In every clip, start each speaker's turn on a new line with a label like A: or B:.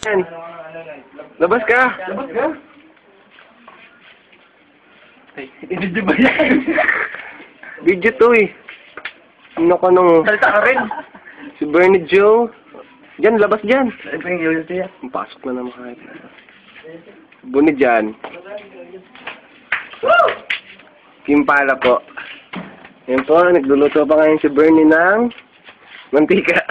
A: Yan. Labas ka.
B: Labas ka? Video ba yan?
A: Video to eh. Ano ka nung...
B: Salita ka rin.
A: Si Bernie Joe. Diyan, labas dyan.
B: Ay, pa yung yun siya.
A: Pasok na naman kahit. Buni dyan. Kimpala po. Yan po, nagluluto pa ngayon si Bernie ng mantika.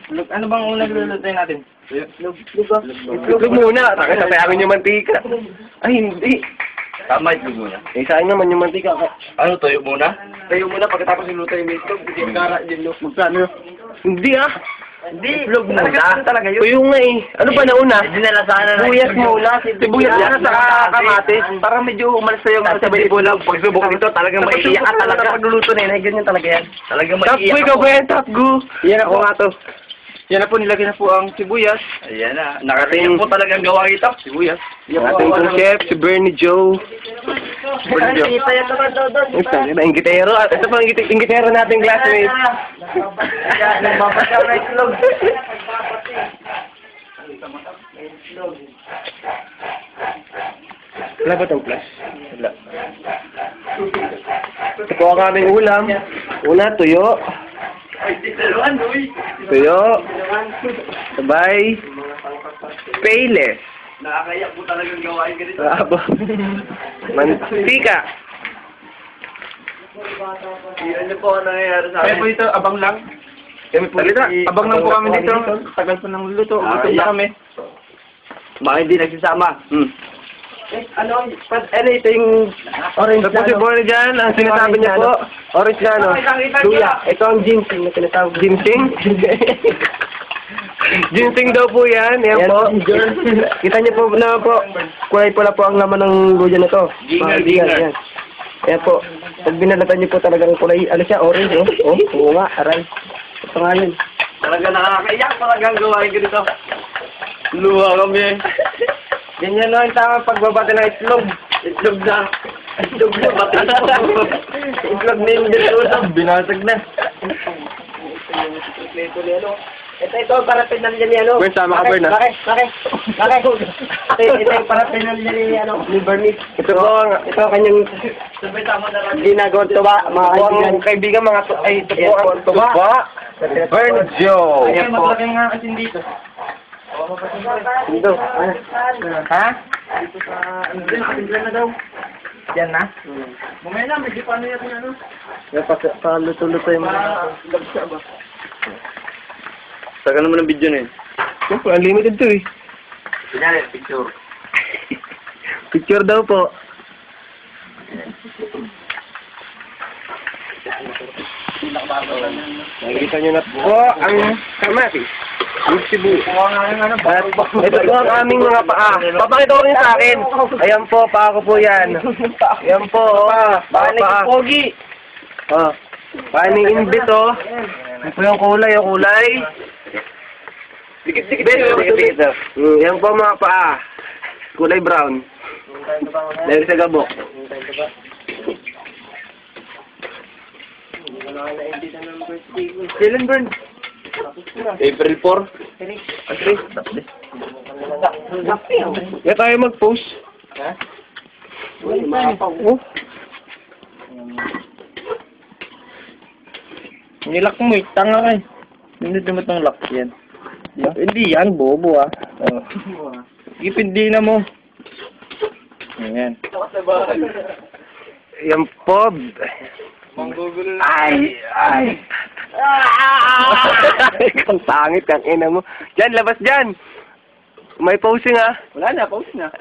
B: Ano bang unang lulutuin natin?
A: Itlog muna. Takit sa amin yung mantika. Ay, hindi.
B: Tama itlog muna.
A: Eh, saan naman yung mantika?
B: Ano, tuyo muna? Tuyo muna pagkatapos iluto yung itlog. Hindi kara din yung magkano.
A: Hindi ah.
B: Hindi. Itlog muna. Talaga yun.
A: Tuyo nga eh. Ano ba nauna?
B: Dinalasahan na lang.
A: Buyas muna. Sibuyas na sa kamatis. Parang medyo umalis na yung sabay bulag. Pagsubok nito, talagang maiiyak ka talaga.
B: Pagluluto na yun, ganyan talaga yan. Talagang
A: Top
B: maiiyak
A: ikaw ba yan, Top Gu? Yan ako nga to.
B: Yan na po, nilagyan na po ang sibuyas. Ayan na. Nakatingin po talagang gawa ito. Sibuyas.
A: Ating kong chef, si Bernie Joe. Bernie Joe. Ingitero. Ito pa ang ingitero nating classmate.
B: Nagpapasya na itlog.
A: Wala ba itong plus? Wala. Ito po ang aming ulam. Una, tuyo. Tuyo. Sabay. Payless.
B: Nakakayak po talagang gawain ganito.
A: Mantika.
B: Ano po ang nangyayari sa akin?
C: Kaya po dito, abang lang.
A: Kami po dito.
C: Abang lang po kami dito. Tagal po ng luluto. Gutom na kami.
B: Baka hindi nagsisama.
A: Ano ito yung orange na po si Bernie dyan, ang sinasabi niya po, orange na ano, luya. Ito ang ginseng na tinatawag. Ginseng? Ginseng daw po yan, yan po. Kita niyo po na po, kulay pula po ang laman ng luya na to.
B: Ginger.
A: Yan po, pag binalatan niyo po talagang kulay, ano siya, orange, oh, oo nga, aray. Ito nga yun.
B: Talaga nakakayak talagang gawain ganito. Luha kami.
A: Ganyan no, yung tamang pagbabati ng itlog.
B: Itlog na. Itlog na pati. Itlog na yung dito. Binasag na.
A: Ito ang parapinalya ni ano. Bern, sama ka Bern ha? Bakit? Ito yung parapinalya ni ano, ni Bernie. Ito ang kanyang
B: Sabay tama na lang.
A: ginagawang tuba, mga kaibigan, mga ito po ang tuba. Bernie Joe.
C: Kaya maglaki nga kasi dito.
A: Dito. Ha?
C: Dito sa... Nakapindlan na daw. Yan na? Mamaya na, medyo paano natin ano?
A: Paluto-luto yung mga...
C: Labsa ba?
B: Saka naman ang video na yun.
A: Siyempre, unlimited to eh.
B: Kunyari, picture.
A: Picture daw po. Nakikita nyo na po ang kamatis. Yung sibu. Ito po ang aming mga paa. Papakita ko rin sa akin. Ayan po, paa ko po yan. Ayan po, paa.
B: Pogi.
A: Oh. Paa ni Inbit, oh. Ito po yung kulay, Dikit. Yan po mga paa. Kulay brown. Dahil sa gabok.
C: Kailan, Bern?
B: April 4.
A: Kaya tayo mag-post.
C: Ha?
A: Oh.
C: Nilak mo eh. Tanga ka eh. Hindi mo itong lock yan.
A: Hindi yan, bobo ah.
C: Ipindi na mo. Ayan.
A: Yan po.
B: Manggugulo
A: Ay! Kang pangit, kang ina mo. Diyan, labas dyan. May posing ah.
C: Wala na, pause na.